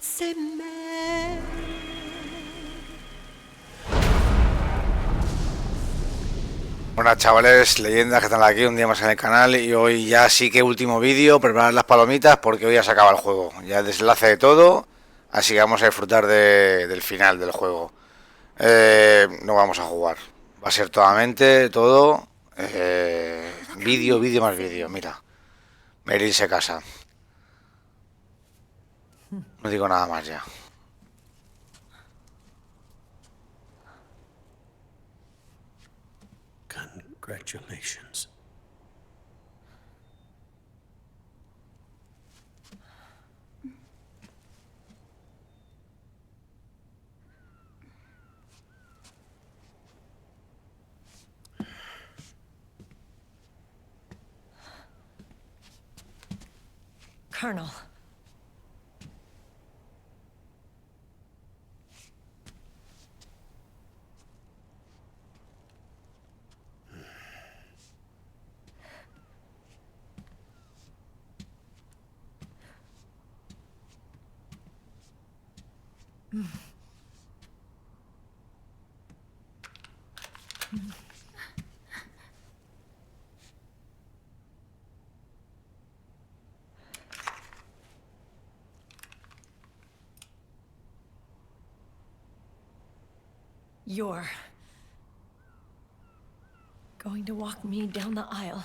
c'est mer. Buenas chavales, leyendas que están aquí un día más en el canal y hoy ya sí que último vídeo, preparad las palomitas porque hoy ya se acaba el juego, ya desenlace de todo, así que vamos a disfrutar del final del juego. No vamos a jugar, va a ser totalmente todo vídeo, vídeo más vídeo, mira, Meryl se casa, no digo nada más ya. Congratulations. Colonel. You're going to walk me down the aisle.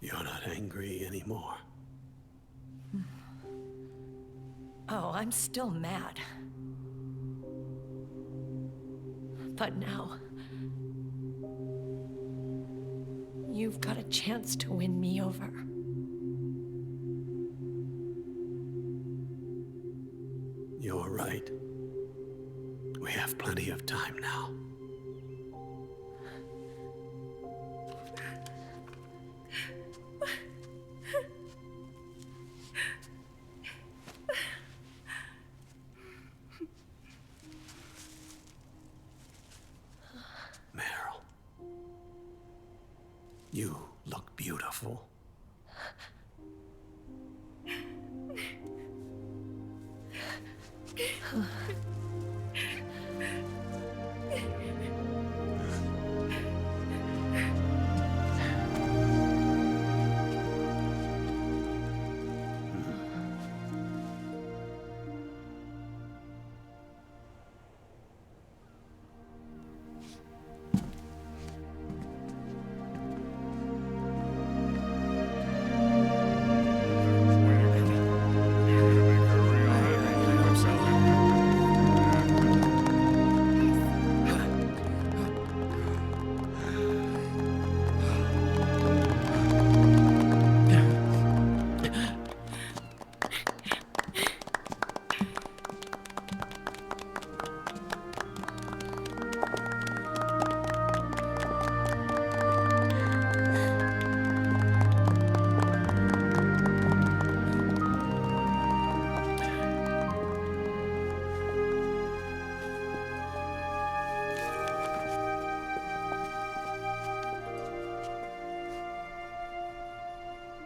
You're not angry anymore. Oh, I'm still mad. But now, you've got a chance to win me over. You're right. We have plenty of time now. Meryl, you look beautiful.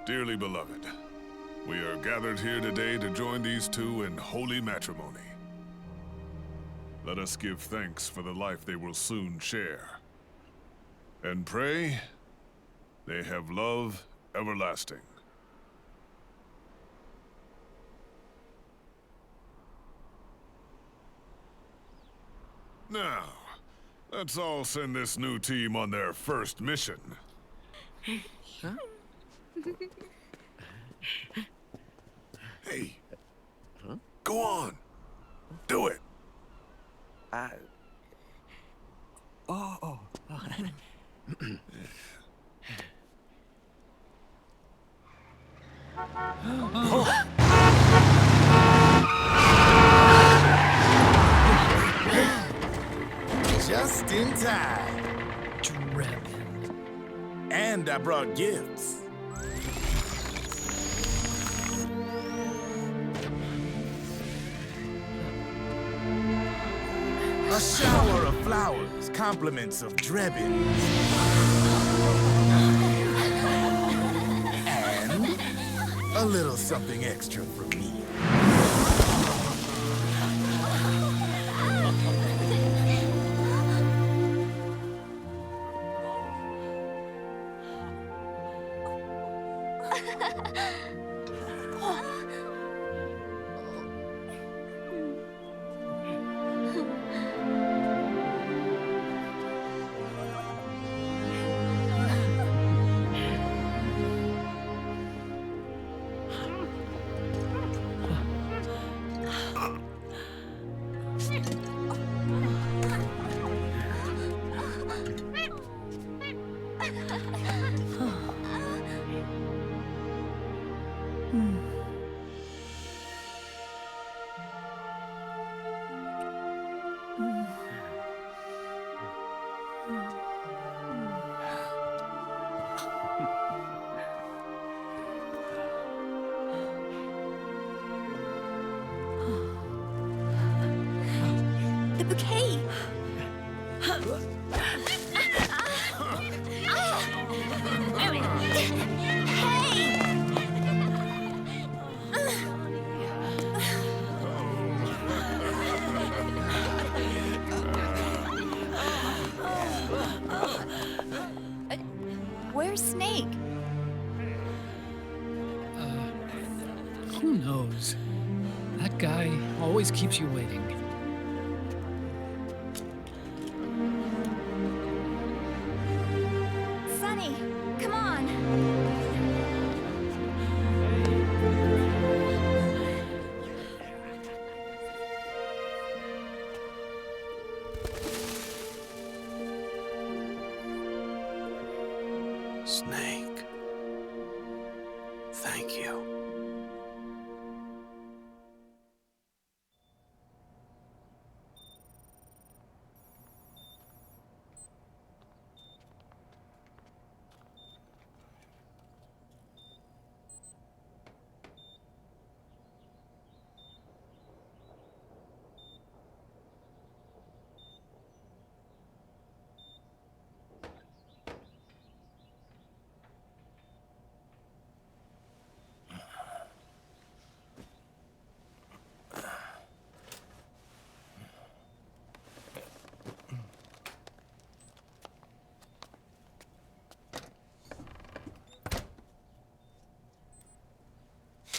Dearly beloved, we are gathered here today to join these two in holy matrimony. Let us give thanks for the life they will soon share, and pray they have love everlasting. Now, let's all send this new team on their first mission. Huh? Hey, go on, do it. Oh. Just in time. Drebin. And I brought gifts. A shower of flowers, compliments of Drebin. And A little something extra from me. The bouquet! Where's Snake? Who knows? That guy always keeps you waiting. Sunny, come on! Snake. Thank you.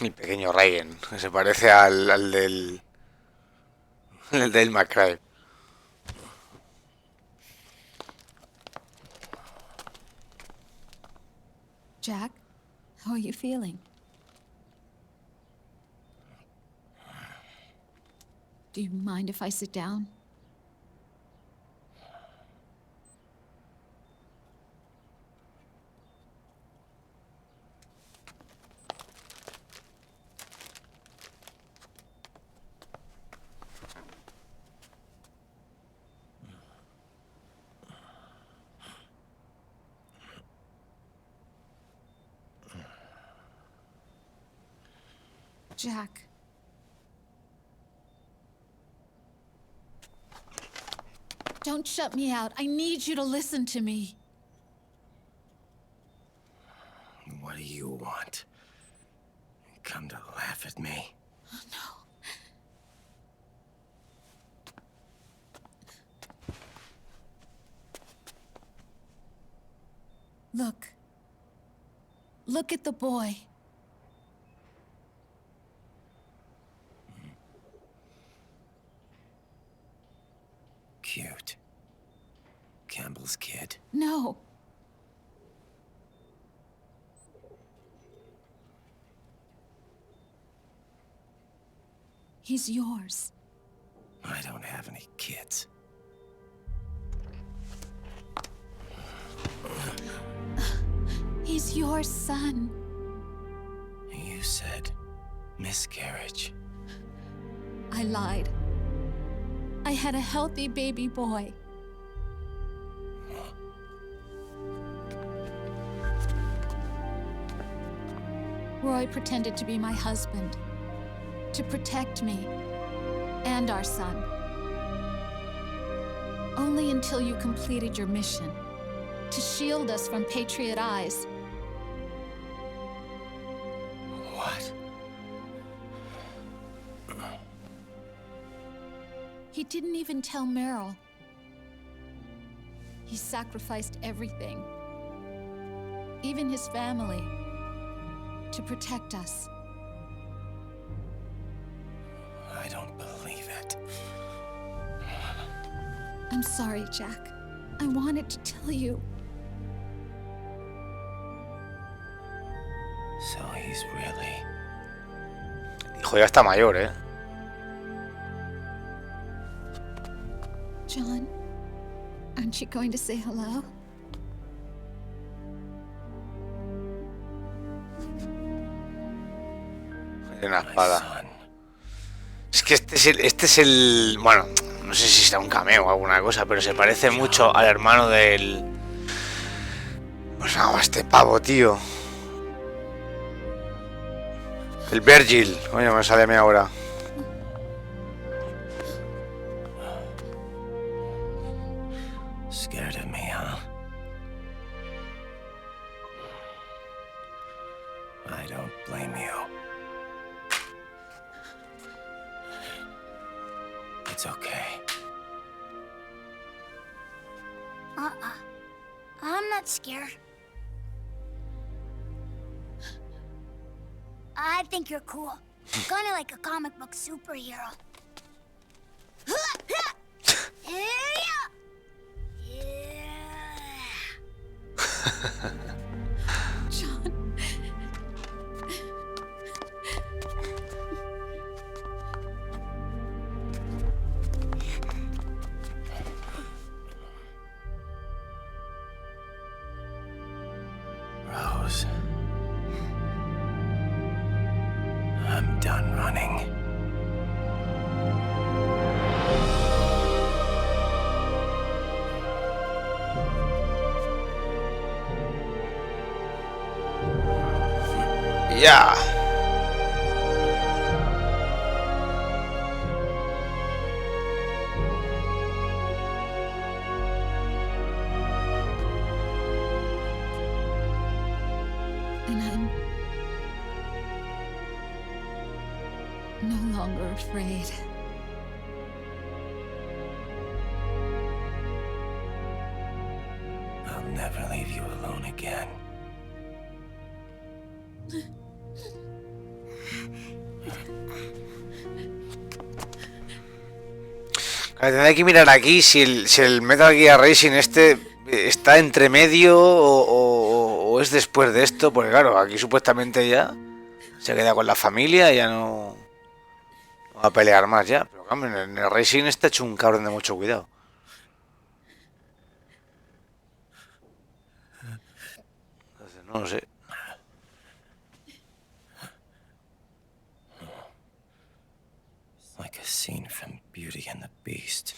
El pequeño Ryan, que se parece al del... el del McCray. Jack, how are you feeling? Do you mind if I sit down? Jack. Don't shut me out. I need you to listen to me. What do you want? You come to laugh at me? Look. Look at the boy. Cute. Campbell's kid. No. He's yours. I don't have any kids. He's your son. You said miscarriage. I lied. I had a healthy baby boy. Roy pretended to be my husband, to protect me and our son. Only until you completed your mission, to shield us from Patriot eyes. What? He didn't even tell Meryl. He sacrificed everything, even his family, to protect us. I don't believe it. I'm sorry, Jack. I wanted to tell you. So he's really... Hijo ya está mayor, ¿eh? John, aren't you going to say hello? Tiene una My espada. son. Es que este es el... Bueno, no sé si será un cameo o alguna cosa, pero se parece mucho al hermano del... ¿Cómo se llama este pavo, tío? El Virgil. Oye, me sale a mí ahora. Scared of me, huh? I don't blame you. It's okay. I'm not scared. I think you're cool. Kinda like a comic book superhero. John. Rose. I'm done running. Ya. And I'm no longer afraid. I'll never leave you alone again. Tendré que mirar aquí si el Metal Gear Racing este está entre medio o es después de esto, porque claro, aquí supuestamente ya se queda con la familia y ya no va a pelear más ya. Pero claro, en el Racing está hecho un cabrón de mucho cuidado. Entonces, no lo sé. Like a scene from Beauty and the Beast.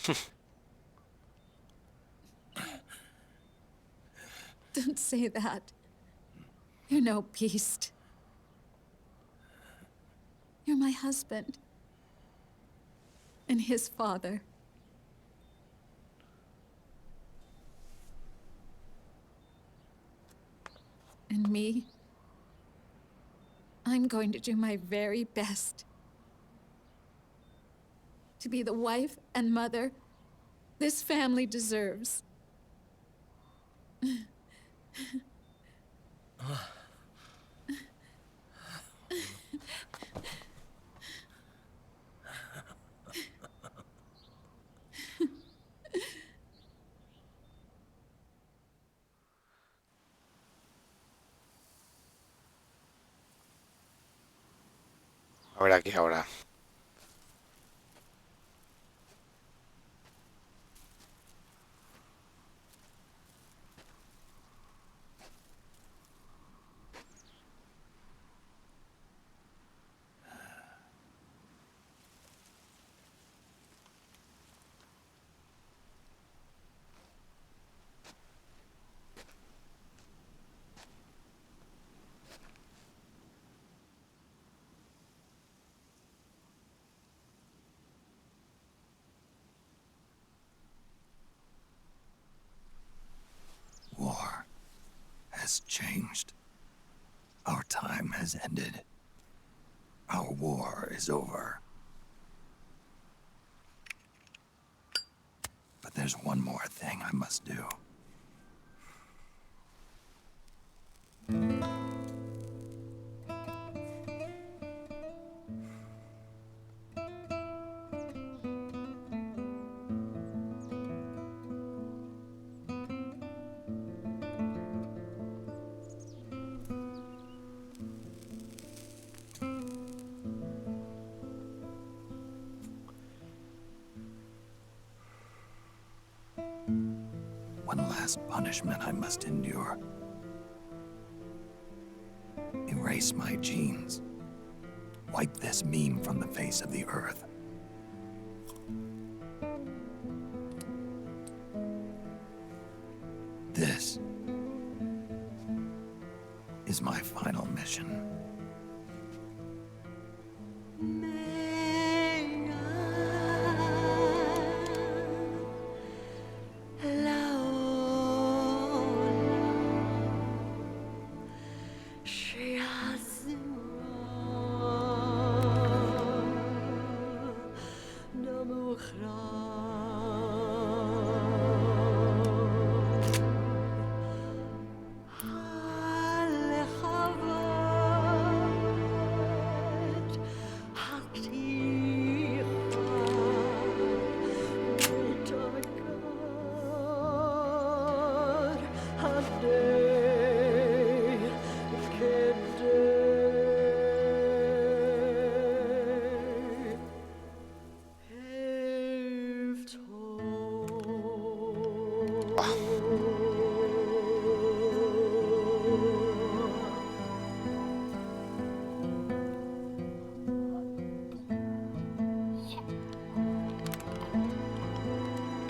Don't say that. You're no beast. You're my husband. And his father. And me, I'm going to do my very best to be the wife and mother this family deserves. A ver aquí ahora. War has changed. Our time has ended. Our war is over. There's one more thing I must do. One last punishment I must endure. Erase my genes. Wipe this meme from the face of the earth. This is my final mission.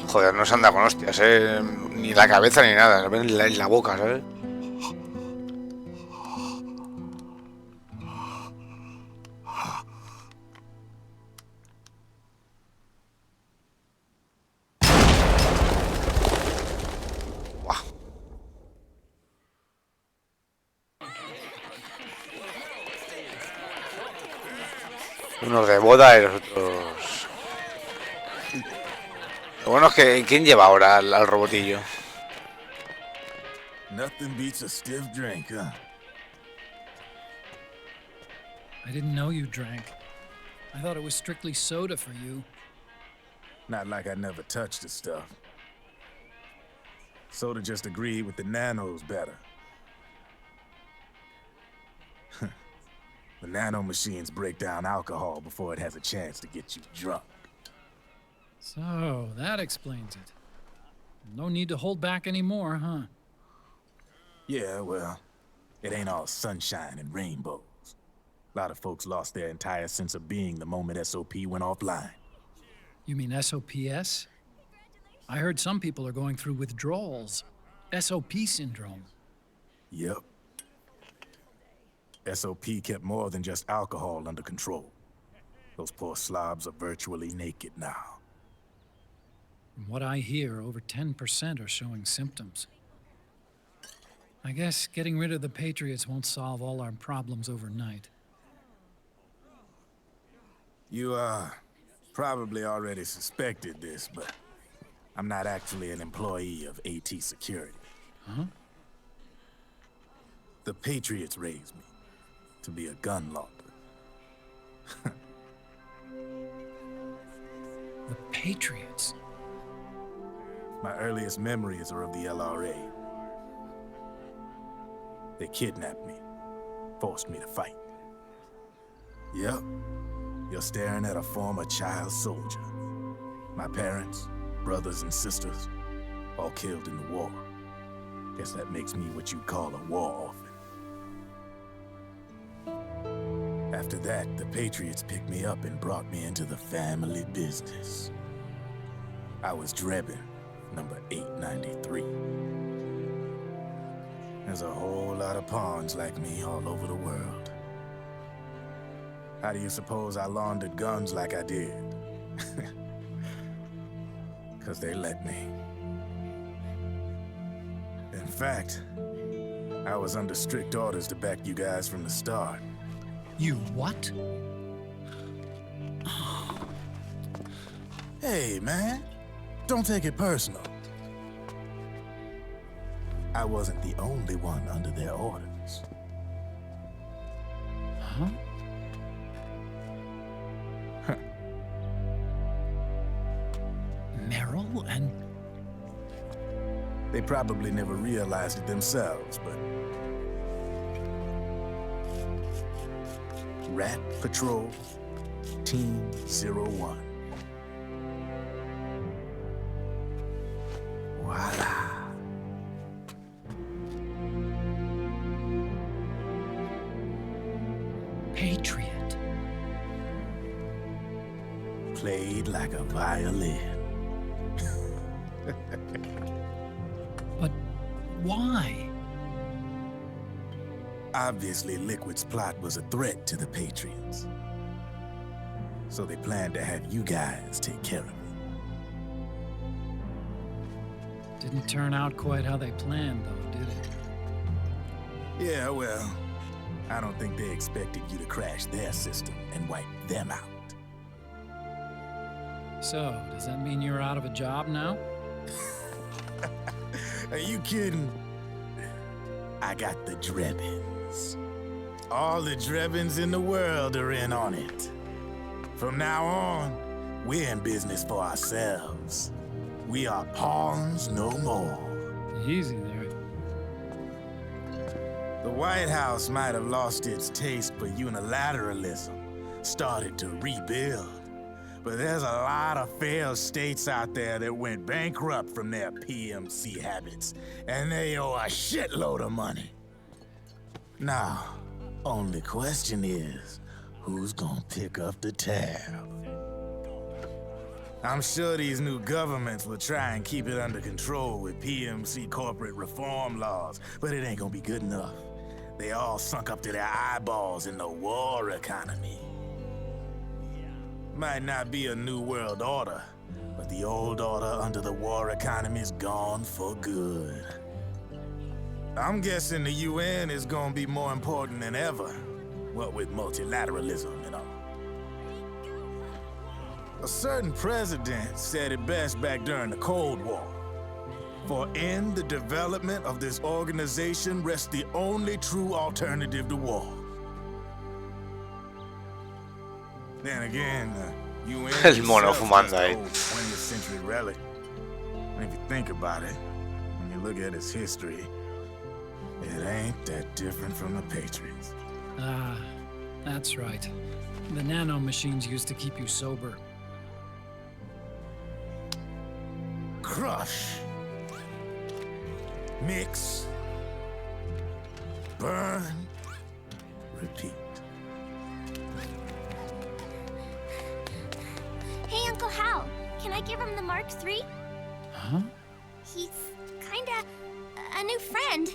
Joder, no se anda con hostias, ni la cabeza ni nada, en la boca, ¿sabes? Buah. Unos de boda y los otros... Lo bueno es que ¿quién lleva ahora al robotillo? Nothing beats a stiff drink, huh? I didn't know you drank. I thought it was strictly soda for you. Not like I never touched the stuff. Soda just agreed with the nanos better. The nano machines break down alcohol before it has a chance to get you drunk. So, that explains it. No need to hold back anymore, huh? Yeah, well, it ain't all sunshine and rainbows. A lot of folks lost their entire sense of being the moment SOP went offline. You mean SOPS? I heard some people are going through withdrawals. SOP syndrome. Yep. SOP kept more than just alcohol under control. Those poor slobs are virtually naked now. From what I hear, over 10% are showing symptoms. I guess getting rid of the Patriots won't solve all our problems overnight. You, probably already suspected this, but I'm not actually an employee of AT Security. Huh? The Patriots raised me to be a gun launder. The Patriots? My earliest memories are of the LRA. They kidnapped me, forced me to fight. Yep, you're staring at a former child soldier. My parents, brothers and sisters, all killed in the war. Guess that makes me what you'd call a war orphan. After that, the Patriots picked me up and brought me into the family business. I was Drebin, number 893. There's a whole lot of pawns like me all over the world. How do you suppose I laundered guns like I did? 'Cause they let me. In fact, I was under strict orders to back you guys from the start. You what? Hey, man. Don't take it personal. I wasn't the only one under their orders. Huh? Meryl and... They probably never realized it themselves, but... Rat Patrol, Team 01. Voila. Patriot. Played like a violin. But why? Obviously, Liquid's plot was a threat to the Patriots. So they planned to have you guys take care of it. Didn't turn out quite how they planned, though, did it? Yeah, well, I don't think they expected you to crash their system and wipe them out. So, does that mean you're out of a job now? Are you kidding? I got the Drebins. All the Drebins in the world are in on it. From now on, we're in business for ourselves. We are pawns no more. Easy there. The White House might have lost its taste for unilateralism, started to rebuild. But there's a lot of failed states out there that went bankrupt from their PMC habits, and they owe a shitload of money. Now, only question is, who's gonna pick up the tab? I'm sure these new governments will try and keep it under control with PMC corporate reform laws, but it ain't gonna be good enough. They all sunk up to their eyeballs in the war economy. Might not be a new world order, but the old order under the war economy's gone for good. I'm guessing the UN is gonna be more important than ever, what with multilateralism and all. A certain president said it best back during the Cold War. For in the development of this organization rests the only true alternative to war. Then again, UN El mono itself fumando is ahí. an old 20th century relic. And if you think about it, when you look at its history, it ain't that different from the Patriots. Ah, that's right. The nano machines used to keep you sober. Crush. Mix. Burn. Repeat. Hey, Uncle Hal, can I give him the Mark III? Huh? He's kinda a new friend.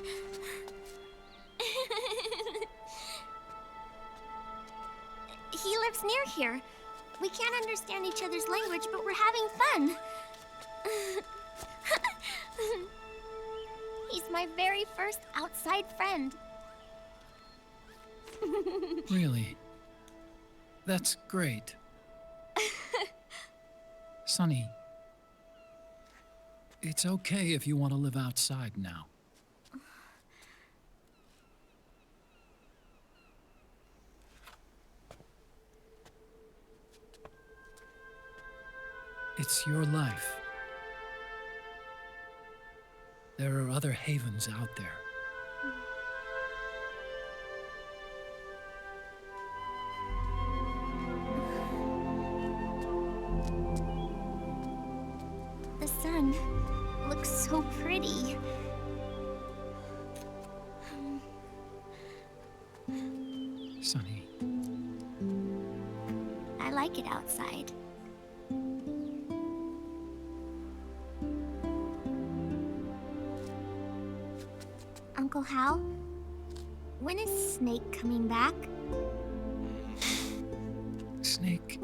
He lives near here. We can't understand each other's language, but we're having fun. He's my very first outside friend. Really? That's great. Sonny, it's okay if you want to live outside now. It's your life. There are other havens out there. The sun looks so pretty. Sonny, I like it outside. Uncle Hal, when is Snake coming back? Snake.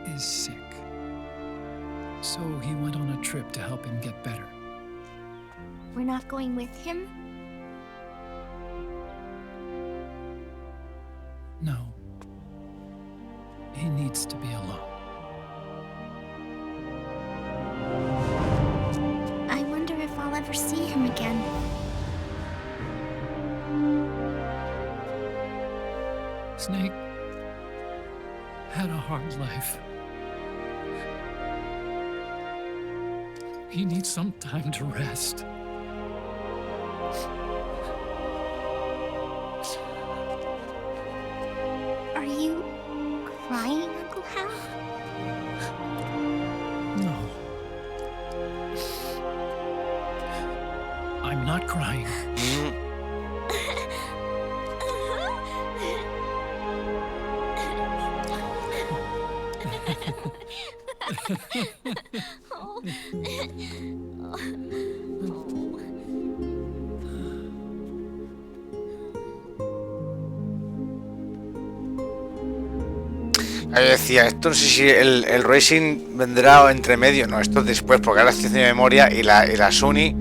Is sick. So he went on a trip to help him get better. We're not going with him? needs to be alone. I wonder if I'll ever see him again. Snake had a hard life. He needs some time to rest. Are you crying, Uncle Hal? No. I'm not crying. Ahí decía, esto no sé si el Racing vendrá entre medio, no, esto después, porque ahora estoy haciendo memoria y la Sony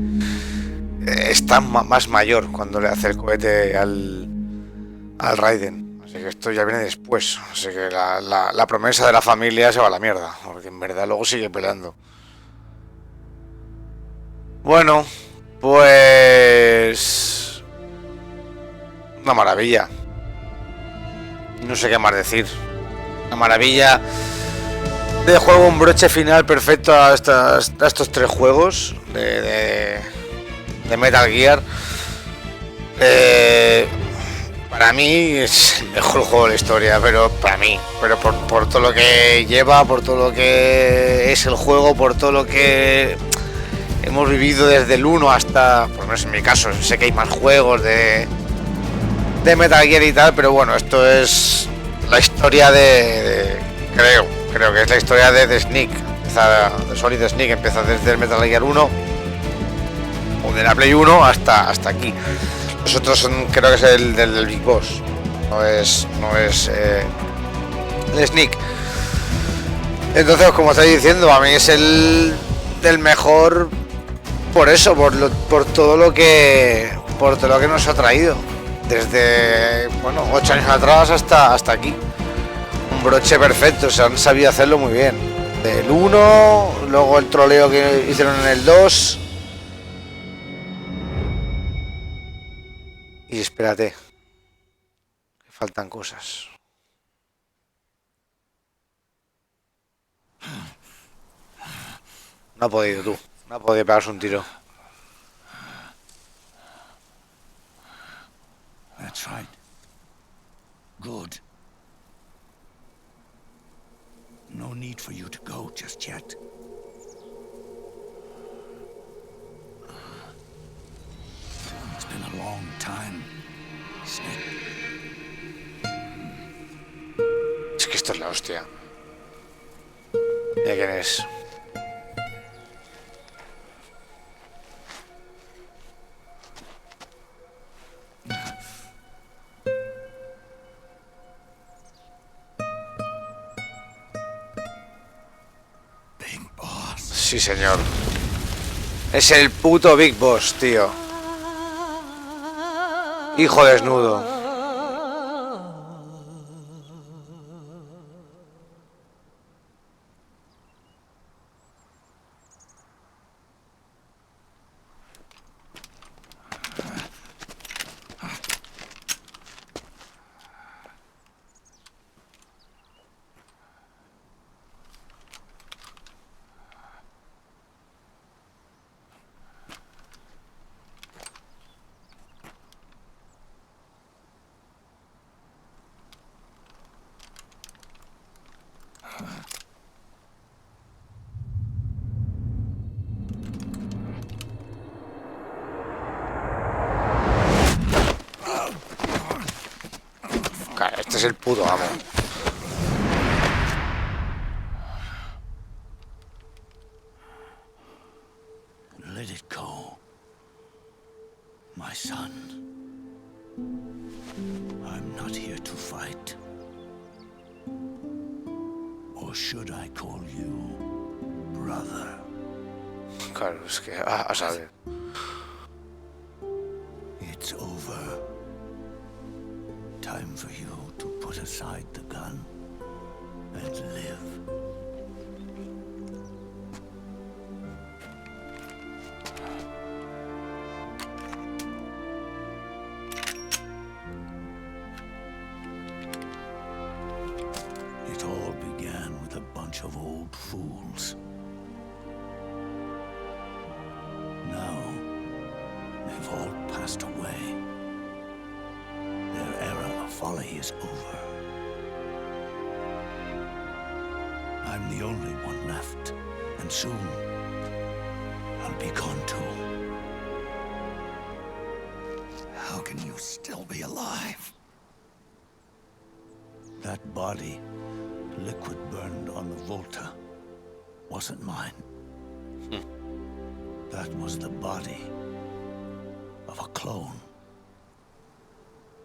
está más mayor cuando le hace el cohete al Raiden. Así que esto ya viene después. Así que la promesa de la familia se va a la mierda, porque en verdad luego sigue peleando. Bueno, pues... una maravilla. No sé qué más decir. Una maravilla de juego, un broche final perfecto a estos tres juegos de Metal Gear. Para mí es el mejor juego de la historia, pero para mí, pero por todo lo que lleva, por todo lo que es el juego, por todo lo que hemos vivido desde el 1 hasta, por lo menos en mi caso, sé que hay más juegos de Metal Gear y tal, pero bueno, esto es la historia creo que es la historia de Snake, de Solid Snake, empieza desde el Metal Gear 1 o de la Play 1 hasta aquí. Los otros creo que es el del Big Boss, no es el Snake. Entonces, como estáis diciendo, a mí es el mejor por eso, por todo lo que nos ha traído. Desde, 8 años atrás hasta aquí. Un broche perfecto, se han sabido hacerlo muy bien. Del 1, luego el troleo que hicieron en el 2. Y espérate, que faltan cosas. No ha podido tú, no ha podido pegarse un tiro. That's right. Good. No need for you to go just yet. It's been a long time, Snake. Es que esto es la hostia. Mira quién es. Sí, señor. Es el puto Big Boss, tío. Hijo desnudo. Este es el puto amo. Let it go, my son. I'm not here to fight. Or should I call you brother? Claro, es que a saber. It's over. Time for you to put aside the gun and live. It all began with a bunch of old fools. Now, they've all passed away. Their era of folly is over. I'm the only one left, and soon I'll be gone too. How can you still be alive? That body, liquid burned on the Volta, wasn't mine. That was the body of a clone.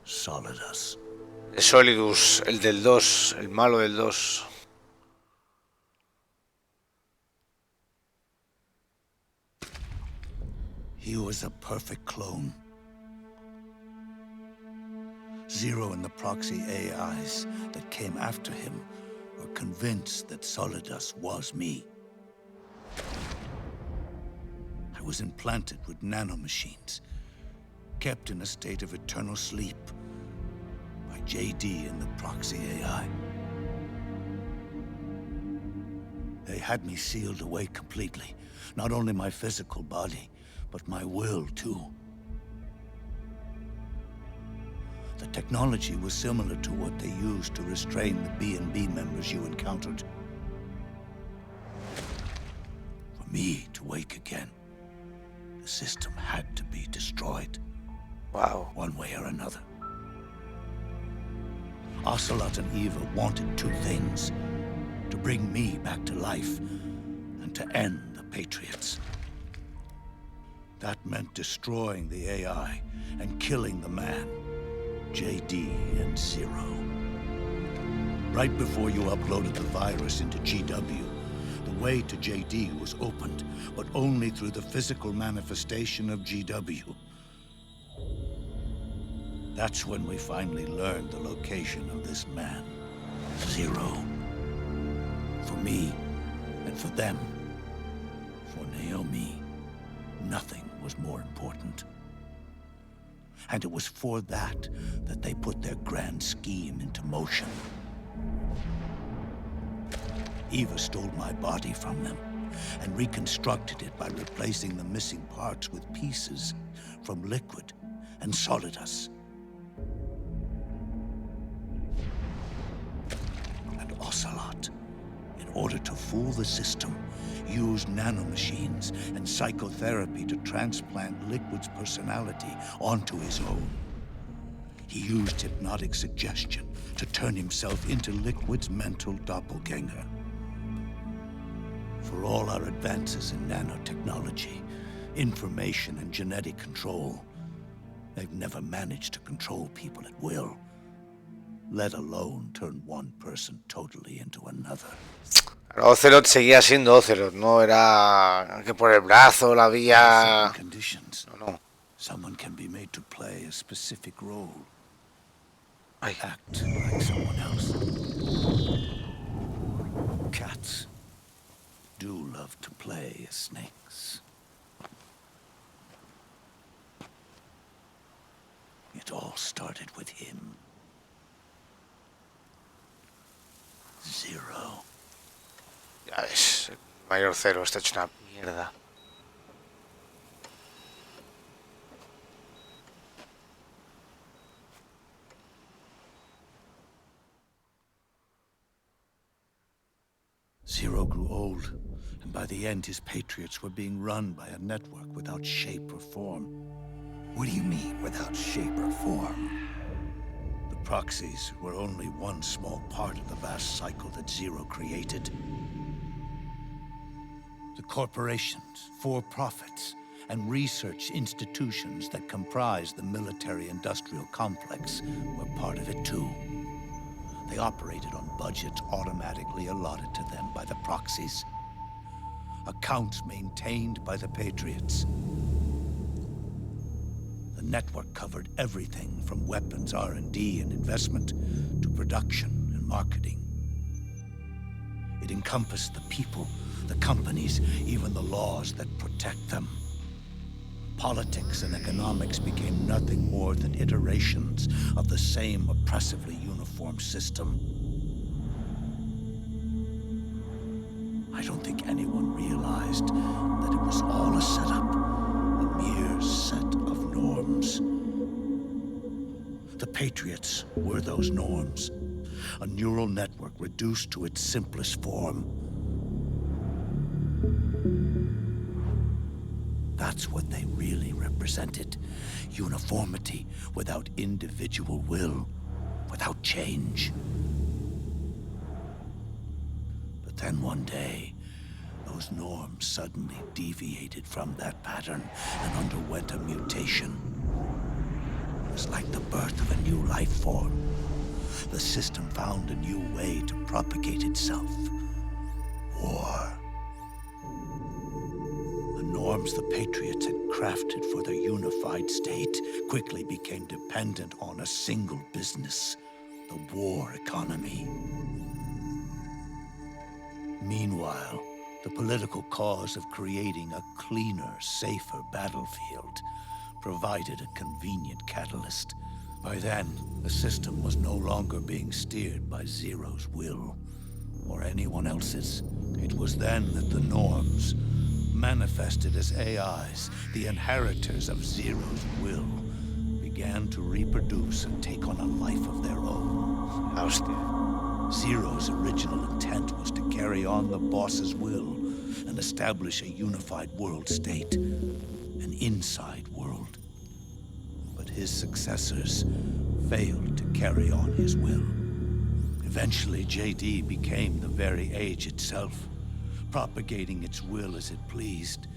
Solidus. Solidus, el del 2, el malo del 2. He was a perfect clone. Zero and the proxy AIs that came after him were convinced that Solidus was me. I was implanted with nanomachines, kept in a state of eternal sleep by JD and the proxy AI. They had me sealed away completely, not only my physical body, but my will too. The technology was similar to what they used to restrain the B&B members you encountered. For me to wake again, the system had to be destroyed. Wow. One way or another. Ocelot and Eva wanted two things: to bring me back to life and to end the Patriots. That meant destroying the AI and killing the man, JD and Zero. Right before you uploaded the virus into GW, the way to JD was opened, but only through the physical manifestation of GW. That's when we finally learned the location of this man, Zero. For me, and for them, for Naomi, nothing was more important. And it was for that they put their grand scheme into motion. Eva stole my body from them and reconstructed it by replacing the missing parts with pieces from Liquid and Solidus. And Ocelot, in order to fool the system, used nanomachines and psychotherapy to transplant Liquid's personality onto his own. He used hypnotic suggestion to turn himself into Liquid's mental doppelganger. For all our advances in nanotechnology, information and genetic control, they've never managed to control people at will, let alone turn one person totally into another. Ocelot seguía siendo Ocelot, no era que por el brazo la vía. No. Someone can be made to play a specific role. Ay. Act like someone else. Cats do love to play as snakes. It all started with him. Zero. Ya ves, el mayor Cero está hecho una mierda. Zero grew old, and by the end his Patriots were being run by a network without shape or form. What do you mean, without shape or form? The proxies were only one small part of the vast cycle that Zero created. The corporations, for-profits, and research institutions that comprise the military-industrial complex were part of it too. They operated on budgets automatically allotted to them by the proxies. Accounts maintained by the Patriots. The network covered everything from weapons R&D and investment to production and marketing. It encompassed the people, the companies, even the laws that protect them. Politics and economics became nothing more than iterations of the same oppressively uniform system. I don't think anyone realized that it was all a setup, a mere set of norms. The Patriots were those norms, a neural network reduced to its simplest form. That's what they really represented. Uniformity without individual will, without change. But then one day, those norms suddenly deviated from that pattern and underwent a mutation. It was like the birth of a new life form. The system found a new way to propagate itself. War. The norms the Patriots had crafted for their unified state quickly became dependent on a single business, the war economy. Meanwhile, the political cause of creating a cleaner, safer battlefield provided a convenient catalyst. By then, the system was no longer being steered by Zero's will, or anyone else's. It was then that the norms, manifested as AIs, the inheritors of Zero's will, began to reproduce and take on a life of their own. Zero's original intent was to carry on the boss's will and establish a unified world state, an inside world. But his successors failed to carry on his will. Eventually, JD became the very age itself, propagating its will as it pleased,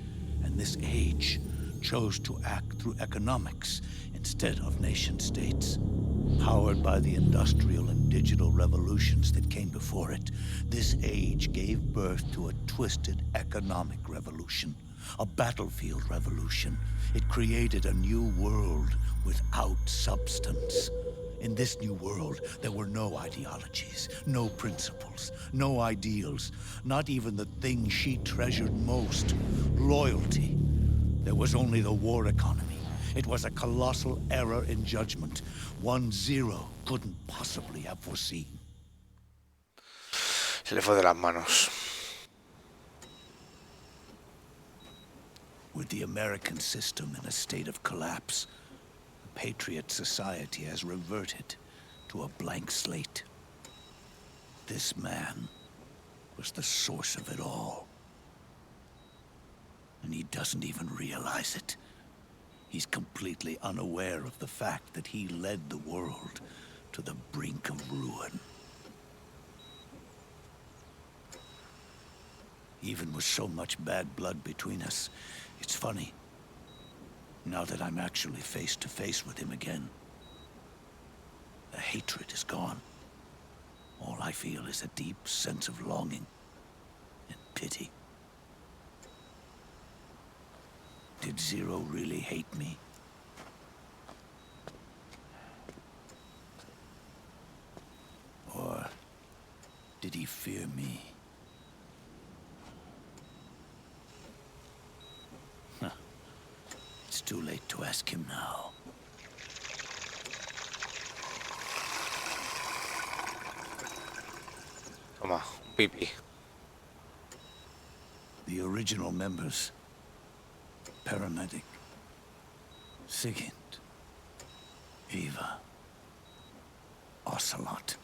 and this age chose to act through economics instead of nation-states. Powered by the industrial and digital revolutions that came before it, this age gave birth to a twisted economic revolution, a battlefield revolution. It created a new world without substance. In this new world, there were no ideologies, no principles, no ideals, not even the thing she treasured most, loyalty. There was only the war economy. It was a colossal error in judgment, one Zero couldn't possibly have foreseen. Se le fue de las manos. With the American system in a state of collapse, the Patriot society has reverted to a blank slate. This man was the source of it all. And he doesn't even realize it. He's completely unaware of the fact that he led the world to the brink of ruin. Even with so much bad blood between us, it's funny. Now that I'm actually face to face with him again, the hatred is gone. All I feel is a deep sense of longing and pity. Did Zero really hate me? Or did he fear me? Huh. It's too late to ask him now. Toma, un pipi. The original members. Paramedic, Sigint, Eva, Ocelot.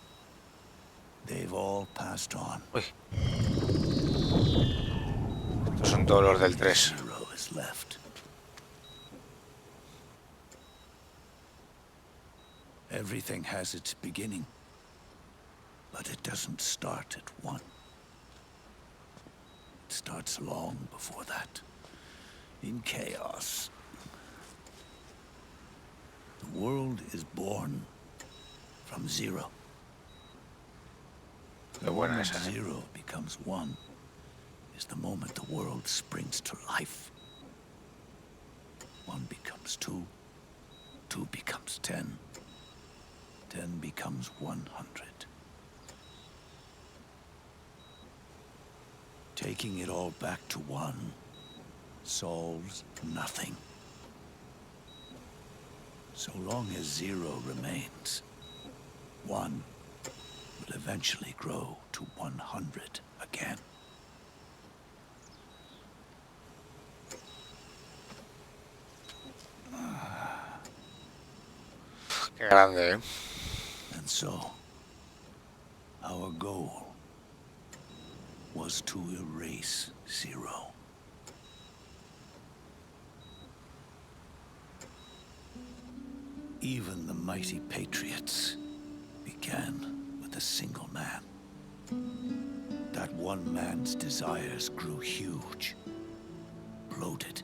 They've all passed on. Uy. Estos son todos los del 3. Zero is left. Everything has its beginning, but it doesn't start at 1. It starts long before that. In chaos. The world is born from 0. The moment esa, ¿eh? 0 becomes 1 is the moment the world springs to life. 1 becomes 2, 2 becomes 10, 10 becomes 100. Taking it all back to one solves nothing. So long as zero remains, one will eventually grow to 100 again. Qué grande, ¿eh? And so, our goal was to erase zero. Even the mighty Patriots began with a single man. That one man's desires grew huge, bloated,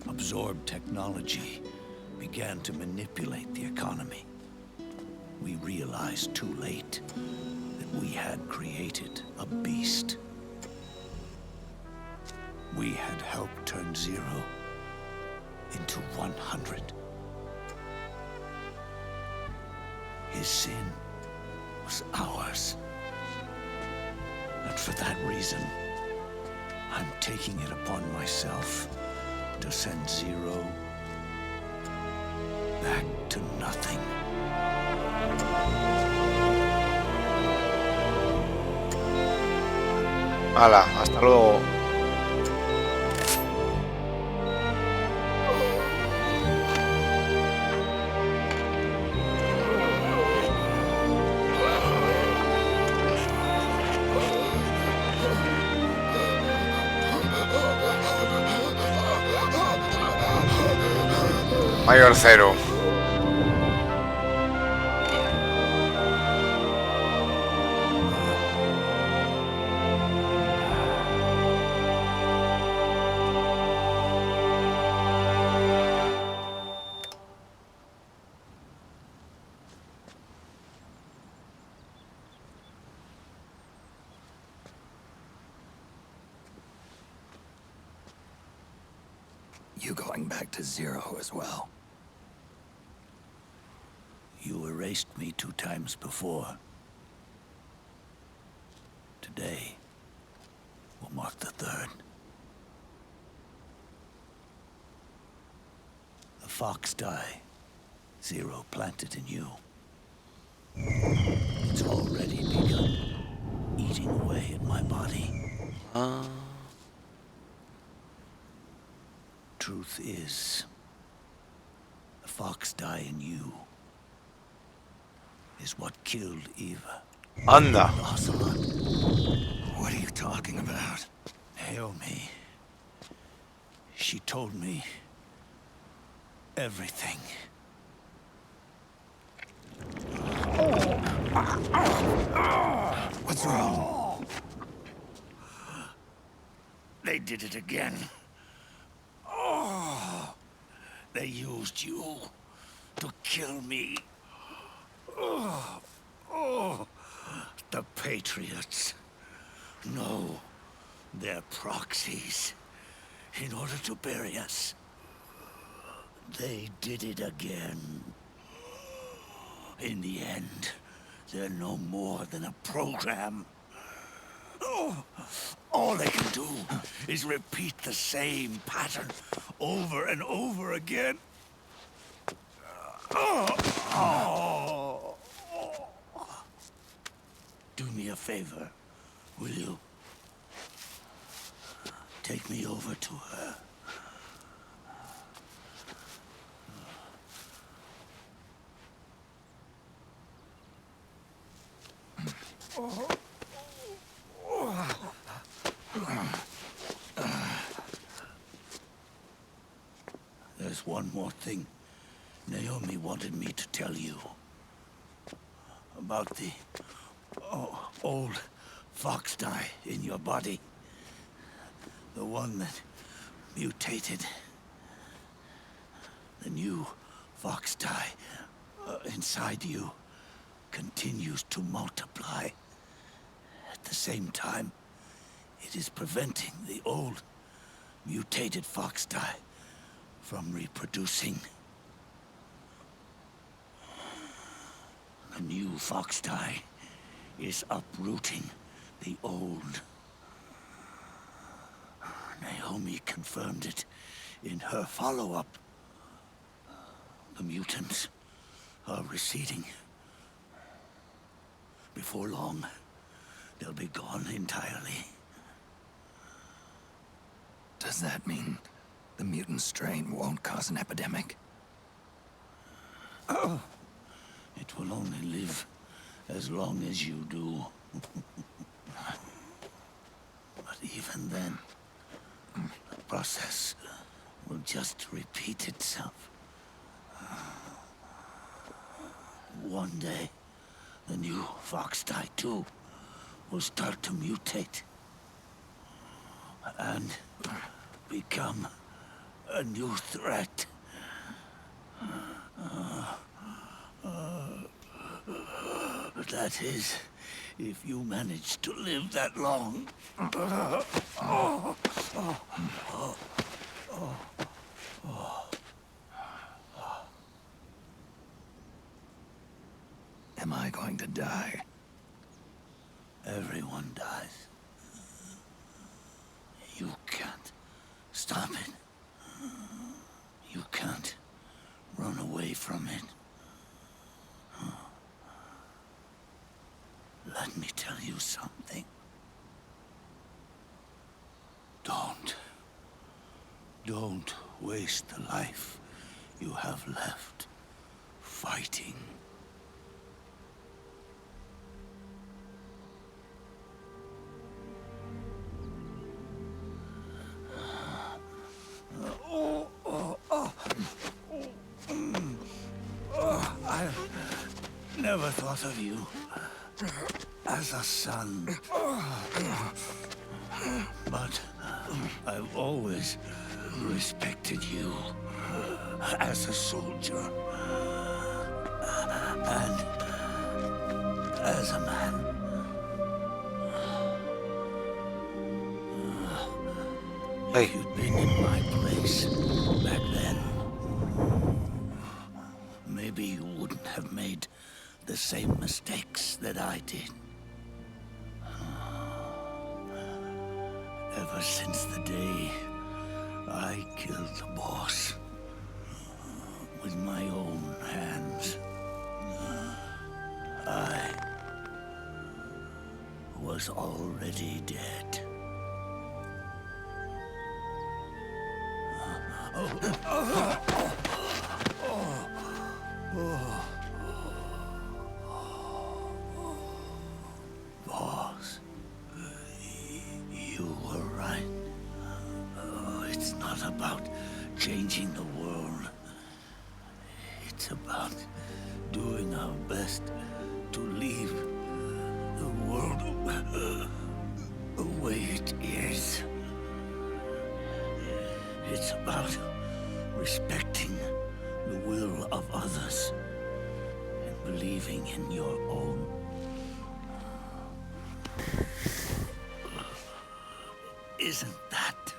absorbed technology, began to manipulate the economy. We realized too late that we had created a beast. We had helped turn zero into 100. His sin was ours. And for that reason, I'm taking it upon myself to send zero back to nothing. Hala, hasta luego. Mayor cero. You going back to zero as well? You erased me 2 times before. Today will mark the 3rd. The fox die Zero planted in you. It's already begun eating away at my body. Truth is, the fox die in you is what killed Eva. Anda. The ocelot. What are you talking about? Naomi. She told me everything. What's wrong? They did it again. They used you to kill me. The Patriots. No, they're proxies. In order to bury us. They did it again. In the end, they're no more than a program. All they can do is repeat the same pattern over and over again. Do me a favor, will you? Take me over to her. There's one more thing Naomi wanted me to tell you. About the old fox die in your body. The one that mutated. The new fox die inside you continues to multiply. At the same time, it is preventing the old mutated fox die from reproducing. The new fox die is uprooting the old, Naomi confirmed it in her follow-up. The mutants are receding. Before long, they'll be gone entirely. Does that mean the mutant strain won't cause an epidemic? Oh, it will only live as long as you do. But even then, the process will just repeat itself. One day, the new Fox-Die 2 will start to mutate and become a new threat. That is, if you manage to live that long. Am I going to die? Everyone dies. You can't stop it. You can't run away from it. Let me tell you something. Don't waste the life you have left fighting. I never thought of you as a son. But I've always respected you as a soldier and as a man. If you'd been in my place back then, maybe you wouldn't have made the same mistakes that I did. Ever since the day I killed the boss with my own hands, I was already dead. Boss, you were right. It's not about changing the world. It's about doing our best to leave the world the way it is. It's about respecting the will of others and believing in your own. Isn't that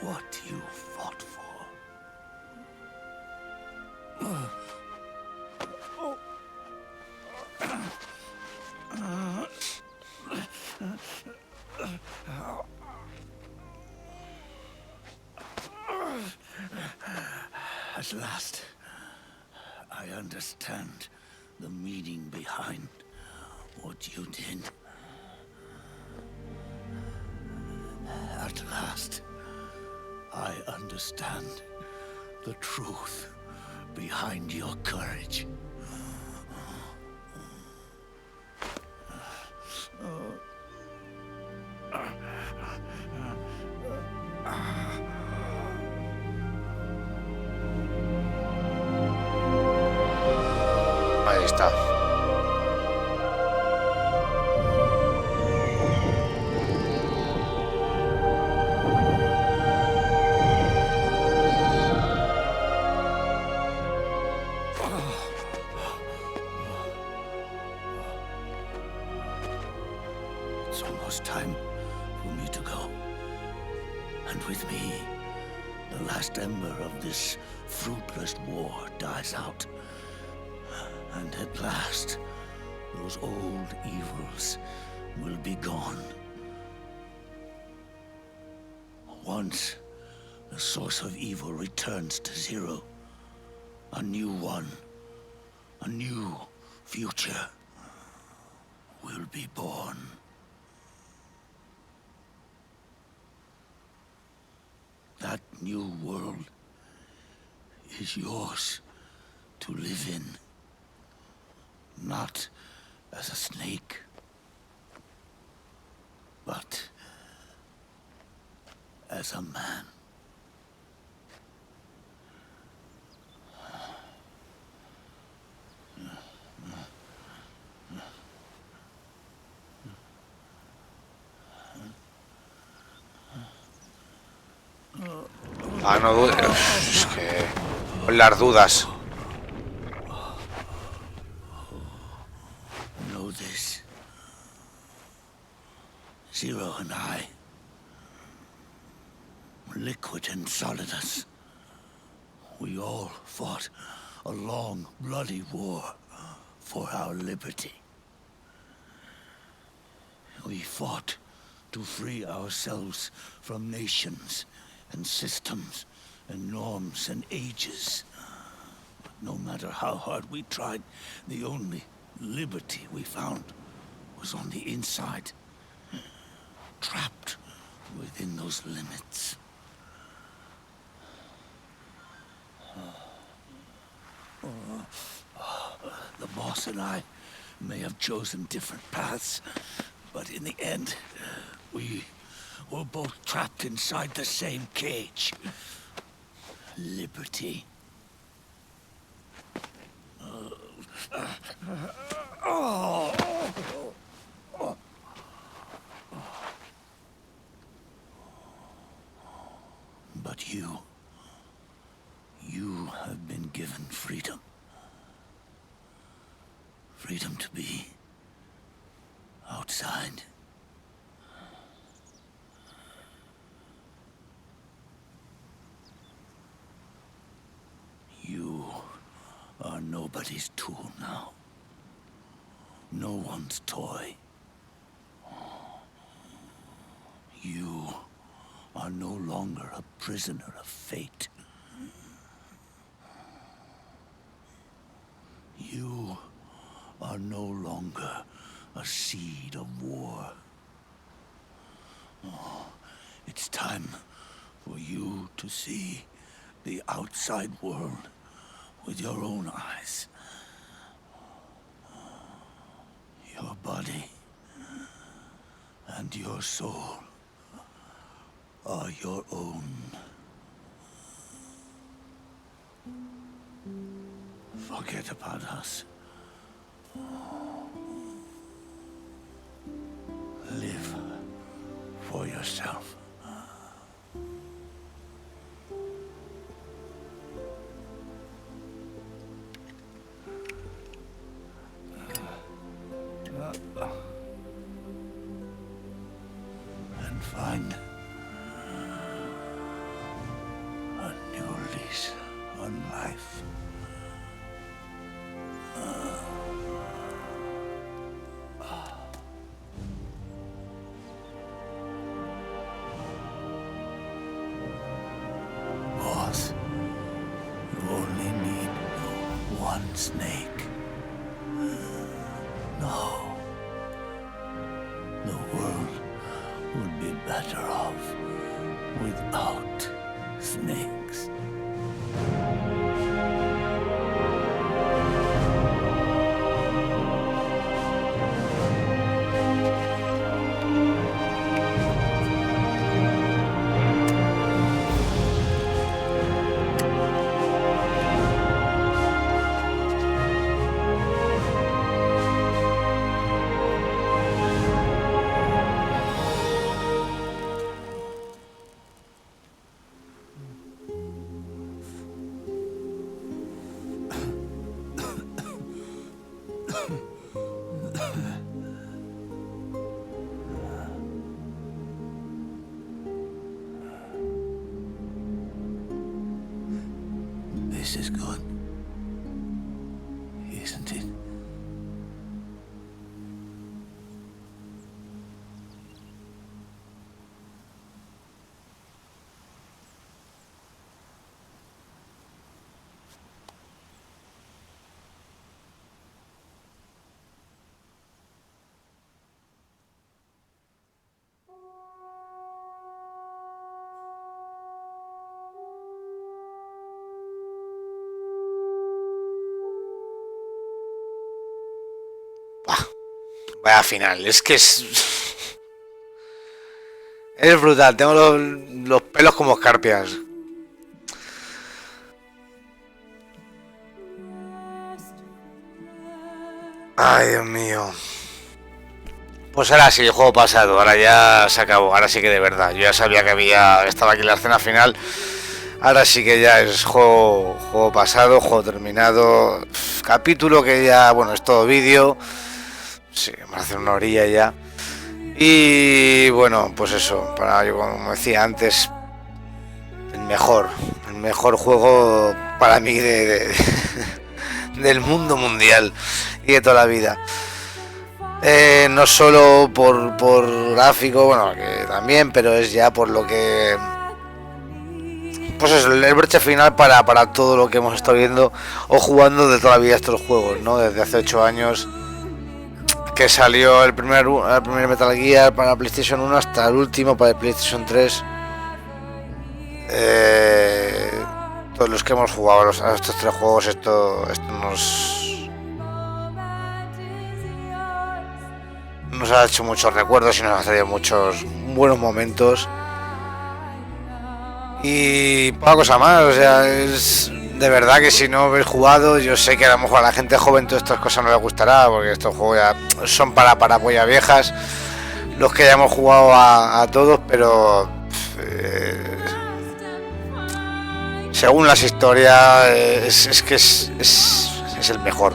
what you fought for? At last, I understand the meaning behind what you did. At last, I understand the truth behind your courage. Ahí está. It's almost time for me to go. And with me, the last ember of this fruitless war dies out. And at last, those old evils will be gone. once the source of evil returns to zero, a new one, a new future will be born. That new world is yours to live in, not as a snake, but as a man. Ah, no dudes. Es que... Con las dudas. Know this. Zero and I, liquid and solidus, we all fought a long, bloody war for our liberty. We fought to free ourselves from nations and systems and norms and ages. But no matter how hard we tried, the only liberty we found was on the inside, trapped within those limits. The boss and I may have chosen different paths, but in the end, we were both trapped inside the same cage. Liberty. But you have been given freedom. Freedom to be outside. You are nobody's tool now. No one's toy. You are no longer a prisoner of fate. You are no longer a seed of war. It's time for you to see the outside world with your own eyes. Your body and your soul are your own. Forget about us. Live for yourself. And find a new lease on life. Boss, you only need one snake. No. The world would be better off without snakes. This is good, isn't it? Vaya final, es que es brutal, tengo los pelos como escarpias. Ay, Dios mío. Pues ahora sí, el juego pasado, ahora ya se acabó, ahora sí que de verdad. Yo ya sabía que estaba aquí la escena final. Ahora sí que ya es juego pasado, juego terminado. Capítulo que ya, bueno, es todo vídeo. Sí, vamos a hacer una orilla ya. Y bueno, pues eso, yo como decía antes, el mejor juego para mí del mundo mundial y de toda la vida. No solo por gráfico, bueno, que también, pero es ya por lo que... Pues eso, el broche final para todo lo que hemos estado viendo o jugando de toda la vida estos juegos, ¿no? Desde hace 8 años que salió el primer Metal Gear para PlayStation 1 hasta el último para el PlayStation 3. Todos los que hemos jugado a estos 3 juegos, esto nos ha hecho muchos recuerdos y nos ha traído muchos buenos momentos. Y poca cosa más, o sea, es de verdad que si no habéis jugado, yo sé que a lo mejor a la gente joven todas estas cosas no les gustará, porque estos juegos ya son para pollas viejas, los que ya hemos jugado a todos, pero según las historias es que es el mejor.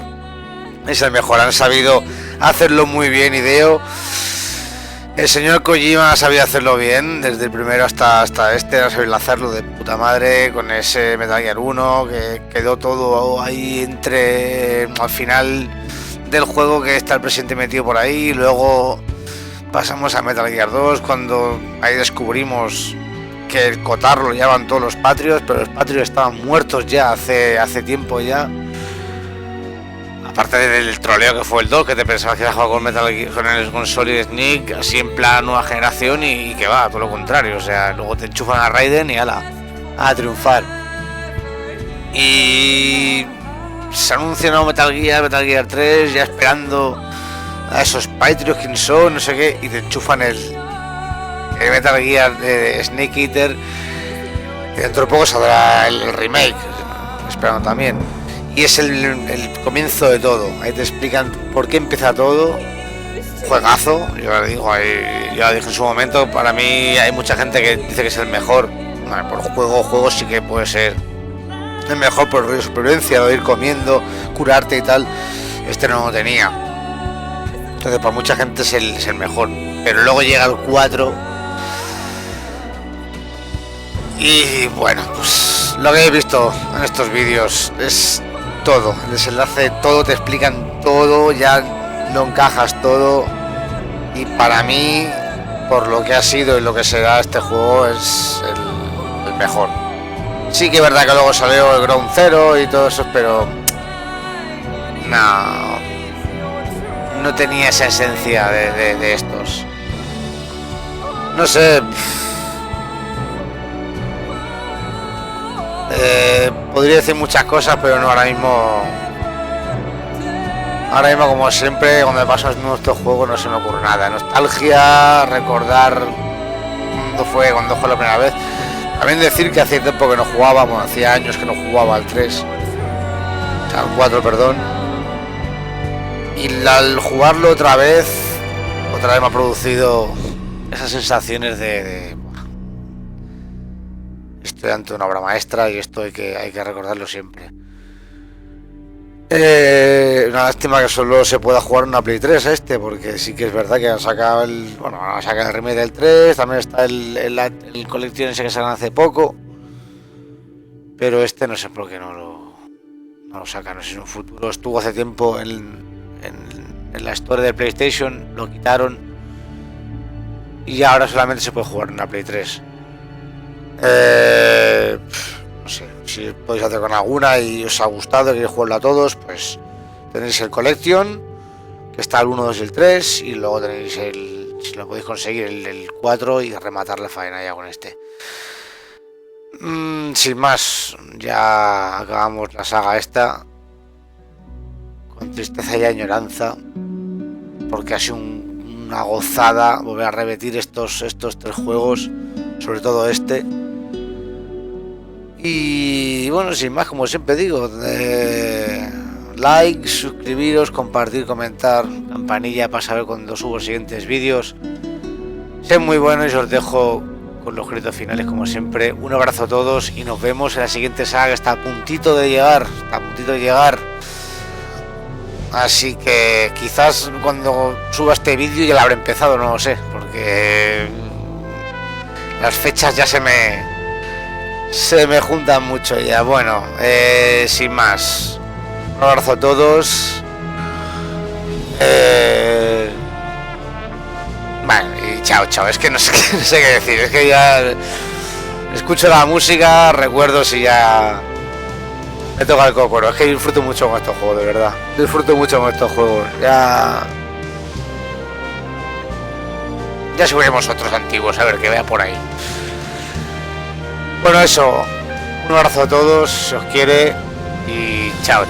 Es el mejor, han sabido hacerlo muy bien, Hideo. El señor Kojima sabía hacerlo bien, desde el primero hasta este, ha sabido hacerlo de puta madre, con ese Metal Gear 1, que quedó todo ahí al final del juego, que está el presidente metido por ahí, y luego pasamos a Metal Gear 2, cuando ahí descubrimos que el Kotar lo llevaban todos los Patriots, pero los Patriots estaban muertos ya hace tiempo ya. Aparte del troleo que fue el 2, que te pensabas que era jugado con Metal Gear, con Solid Snake, así en plan nueva generación, y que va, todo lo contrario. O sea, luego te enchufan a Raiden y a triunfar. Y se anuncia nuevo Metal Gear 3, ya esperando a esos Patriots, quién son, no sé qué, y te enchufan el Metal Gear de Snake Eater. Y dentro de poco saldrá el remake, esperando también. Y es el comienzo de todo. Ahí te explican por qué empieza todo. Juegazo, yo lo digo, ya dije en su momento. Para mí hay mucha gente que dice que es el mejor. Bueno, por juego sí que puede ser el mejor por el rollo de supervivencia, lo de ir comiendo, curarte y tal. Este no lo tenía. Entonces para mucha gente es el mejor. Pero luego llega el 4. Y bueno, pues lo que he visto en estos vídeos es todo, el desenlace, todo, te explican todo, ya no encajas todo, y para mí, por lo que ha sido y lo que será este juego, es el mejor. Sí que es verdad que luego salió el Ground Zero y todo eso, pero no tenía esa esencia de estos. No sé. Podría decir muchas cosas, pero no ahora mismo. Ahora mismo, como siempre, cuando me paso nuestros juegos no se me ocurre nada. Nostalgia, recordar cuando fue la primera vez. También decir que hacía tiempo que no jugaba, bueno, hacía años que no jugaba al 3, o sea, al 4, perdón. Y al jugarlo otra vez me ha producido esas sensaciones de estoy ante una obra maestra, y esto hay que recordarlo siempre. Una lástima que solo se pueda jugar en una Play 3 porque sí que es verdad que han sacado el remake del 3, también está el Collection ese que sacan hace poco, pero no sé por qué no lo sacan. No sé si en un futuro estuvo hace tiempo en la Store de PlayStation, lo quitaron y ahora solamente se puede jugar en una Play 3. No sé, si podéis hacer con alguna y os ha gustado, queréis jugarla a todos, pues tenéis el Collection, que está el 1, 2 y el 3, y luego tenéis si lo podéis conseguir, el 4 y rematar la faena ya con este. Sin más, ya acabamos la saga esta con tristeza y añoranza, porque ha sido una gozada volver a repetir estos 3 juegos, sobre todo este. Y bueno, sin más, como siempre digo, like, suscribiros, compartir, comentar, campanilla para saber cuando subo los siguientes vídeos. Sed muy buenos y os dejo con los créditos finales como siempre. Un abrazo a todos y nos vemos en la siguiente saga que está a puntito de llegar, Así que quizás cuando suba este vídeo ya lo habré empezado, no lo sé, porque las fechas ya se me juntan mucho ya. Bueno, sin más, un abrazo a todos. Vale, y chao, es que no sé qué decir, es que ya escucho la música, recuerdo si ya me toca el cocoro. Es que disfruto mucho con estos juegos, de verdad. Disfruto mucho con estos juegos. Ya subiremos otros antiguos, a ver que vea por ahí. Bueno, eso. Un abrazo a todos, se os quiere y chao.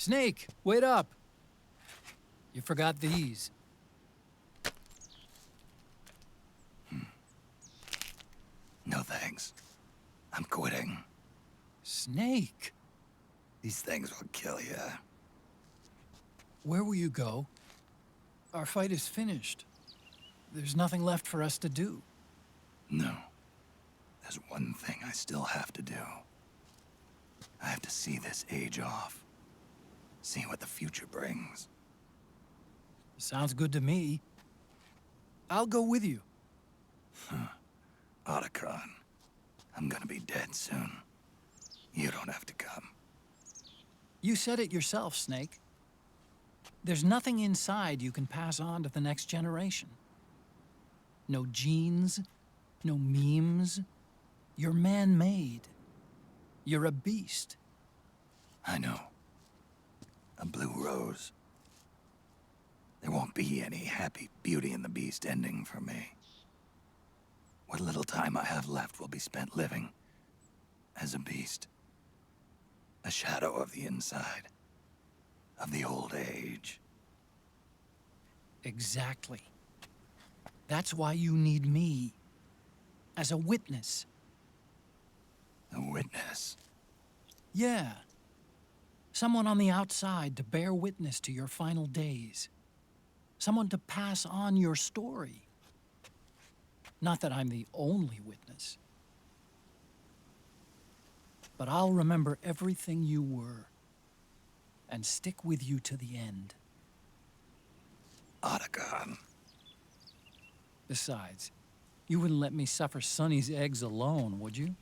Snake, wait up. You forgot these. No thanks. I'm quitting. Snake, These things will kill you. where will you go? Our fight is finished. There's nothing left for us to do. No. There's one thing I still have to do. I have to see this age off. See what the future brings. Sounds good to me. I'll go with you. Otacon, I'm gonna be dead soon. You don't have to come. You said it yourself, Snake. There's nothing inside you can pass on to the next generation. No genes, no memes. You're man-made. You're a beast. I know. A blue rose. There won't be any happy Beauty and the Beast ending for me. What little time I have left will be spent living as a beast. A shadow of the inside. Of the old age. Exactly. That's why you need me. As a witness. A witness. Yeah. Someone on the outside to bear witness to your final days. Someone to pass on your story. Not that I'm the only witness. But I'll remember everything you were. And stick with you to the end. Otacon. Besides, you wouldn't let me suffer Sonny's eggs alone, would you?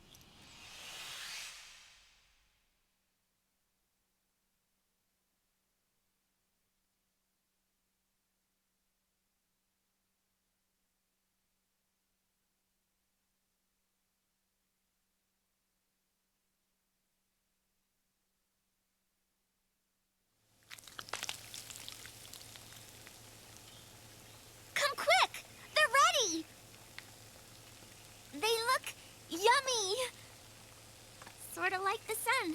Come quick! They're ready! They look yummy! Sort of like the sun.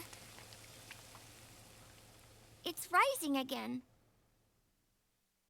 It's rising again.